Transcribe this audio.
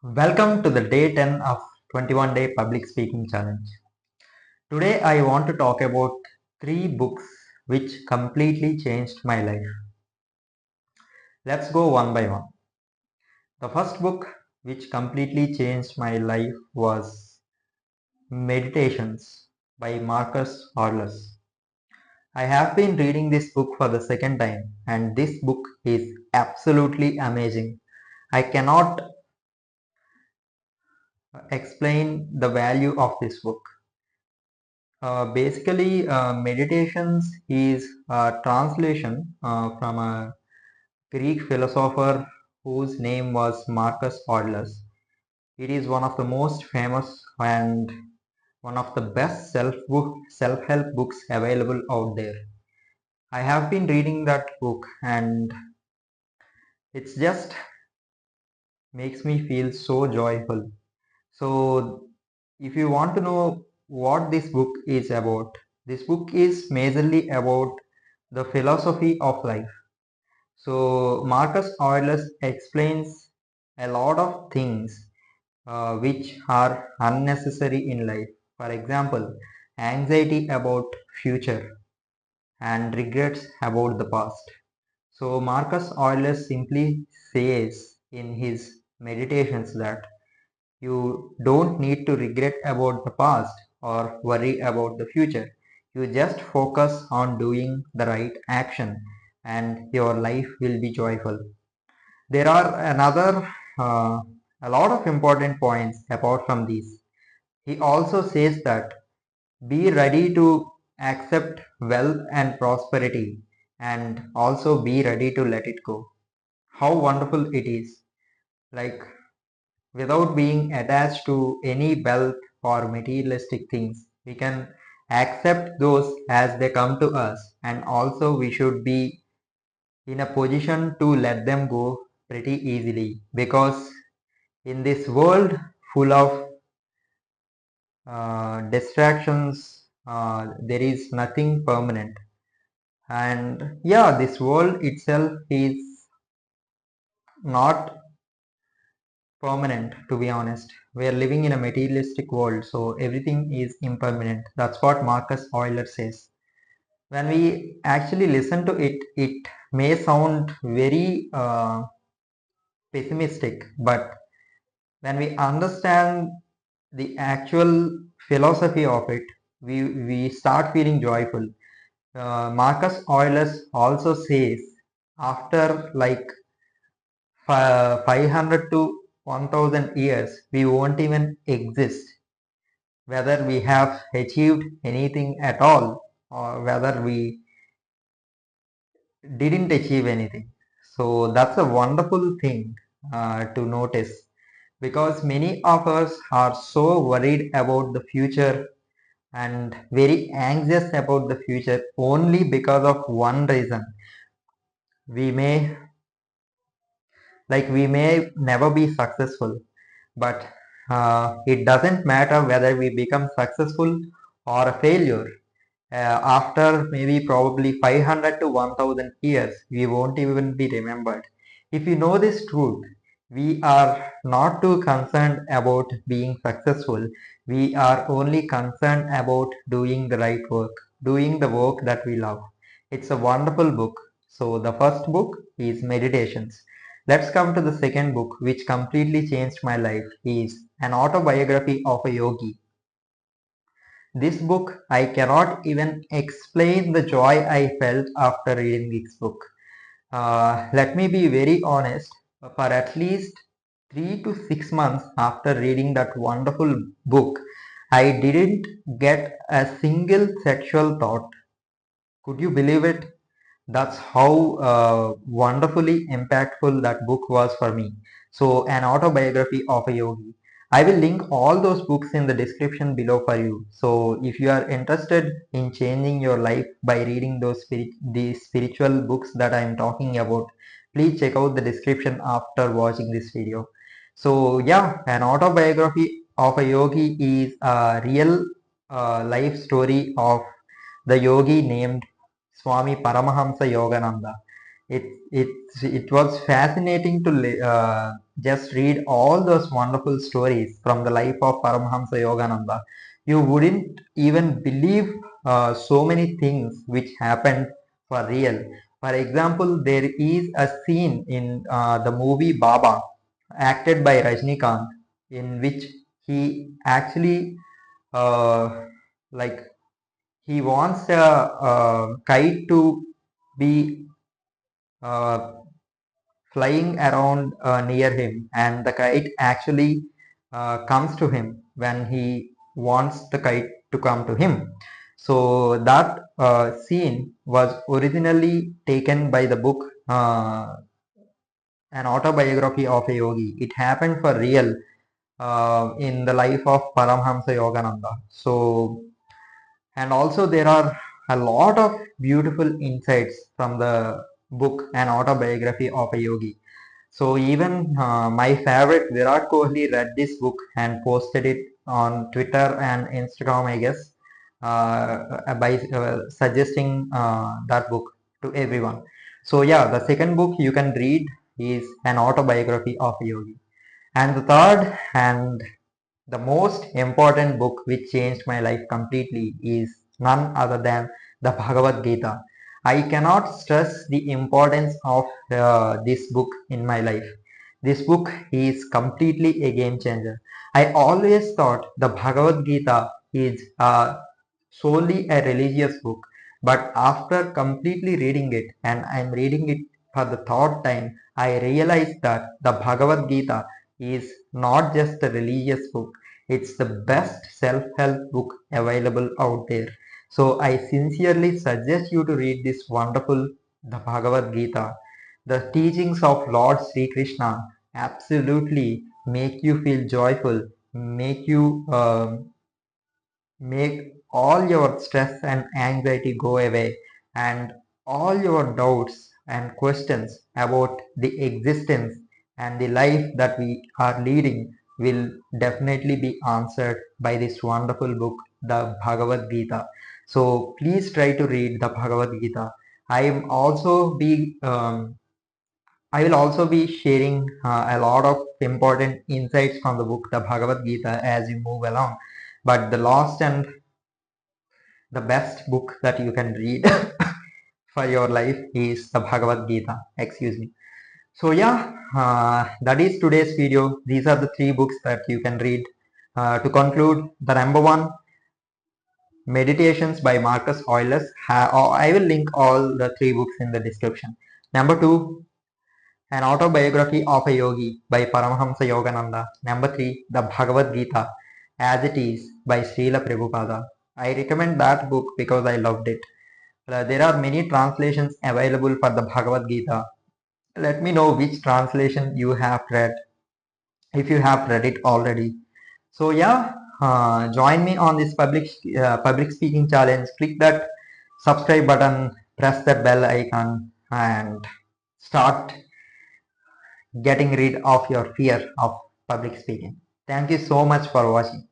Welcome to the day 10 of 21 day public speaking challenge. Today I want to talk about 3 books which completely changed my life. Let's go one by one. The first book which completely changed my life was Meditations by Marcus Aurelius. I have been reading this book for the second time and this book is absolutely amazing. I cannot explain the value of this book. Basically, meditations is a translation from a Greek philosopher whose name was Marcus Aurelius. It is one of the most famous and one of the best self-help books available out there. I have been reading that book and it's just makes me feel so joyful. So, if you want to know what this book is about, this book is majorly about the philosophy of life. So, Marcus Aurelius explains a lot of things which are unnecessary in life. For example, anxiety about future and regrets about the past. So, Marcus Aurelius simply says in his meditations that you don't need to regret about the past or worry about the future. You just focus on doing the right action and your life will be joyful. There are a lot of important points apart from these. He also says that be ready to accept wealth and prosperity and also be ready to let it go. How wonderful it is. Like without being attached to any wealth or materialistic things. We can accept those as they come to us, and also we should be in a position to let them go pretty easily because in this world full of distractions, there is nothing permanent. And yeah, this world itself is not permanent, to be honest. We are living in a materialistic world, so everything is impermanent. That's what Marcus Aurelius says. When we actually listen to it, it may sound very pessimistic, but when we understand the actual philosophy of it, we start feeling joyful. Marcus Aurelius also says after like 500 to 1000 years, we won't even exist. Whether we have achieved anything at all or whether we didn't achieve anything. So that's a wonderful thing to notice because many of us are so worried about the future and very anxious about the future only because of one reason. We may never be successful, but it doesn't matter whether we become successful or a failure. After maybe probably 500 to 1000 years, we won't even be remembered. If you know this truth, we are not too concerned about being successful. We are only concerned about doing the right work, doing the work that we love. It's a wonderful book. So, the first book is Meditations. Let's come to the second book, which completely changed my life, is An Autobiography of a Yogi. This book, I cannot even explain the joy I felt after reading this book. Let me be very honest, for at least 3 to 6 months after reading that wonderful book, I didn't get a single sexual thought. Could you believe it? That's how wonderfully impactful that book was for me. So, an autobiography of a yogi. I will link all those books in the description below for you. So, if you are interested in changing your life by reading these spiritual books that I am talking about, please check out the description after watching this video. So, yeah, an autobiography of a yogi is a real life story of the yogi named Swami Paramahamsa Yogananda. It it was fascinating to just read all those wonderful stories from the life of Paramahamsa Yogananda. You wouldn't even believe so many things which happened for real. For example, there is a scene in the movie Baba, acted by Rajnikant, in which he actually uh, like he wants a kite to be uh, flying around near him, and the kite actually comes to him when he wants the kite to come to him. So that scene was originally taken by the book An Autobiography of a Yogi. It happened for real in the life of Paramhamsa Yogananda. So, and also there are a lot of beautiful insights from the book An Autobiography of a Yogi. So even my favorite Virat Kohli read this book and posted it on Twitter and Instagram, I guess, by suggesting that book to everyone. So yeah, the second book you can read is An Autobiography of a Yogi. And the third and the most important book which changed my life completely is none other than the Bhagavad Gita. I cannot stress the importance of this book in my life. This book is completely a game changer. I always thought the Bhagavad Gita is solely a religious book, but after completely reading it, and I'm reading it for the third time, I realized that the Bhagavad Gita is not just a religious book, it's the best self-help book available out there. So I sincerely suggest you to read this wonderful the Bhagavad Gita. The teachings of Lord Sri Krishna absolutely make you feel joyful, make you make all your stress and anxiety go away, and all your doubts and questions about the existence and the life that we are leading will definitely be answered by this wonderful book, the Bhagavad Gita. So please try to read the Bhagavad Gita. I will also be sharing a lot of important insights from the book, the Bhagavad Gita, as you move along. But the last and the best book that you can read for your life is the Bhagavad Gita. Excuse me. So yeah, that is today's video. These are the three books that you can read. To conclude, the number one, Meditations by Marcus Aurelius. I will link all the three books in the description. Number two, An Autobiography of a Yogi by Paramahamsa Yogananda. Number three, The Bhagavad Gita as It Is by Srila Prabhupada. I recommend that book because I loved it. There are many translations available for the Bhagavad Gita. Let me know which translation you have read, if you have read it already. So yeah, join me on this public speaking challenge. Click that subscribe button, press that bell icon, and start getting rid of your fear of public speaking. Thank you so much for watching.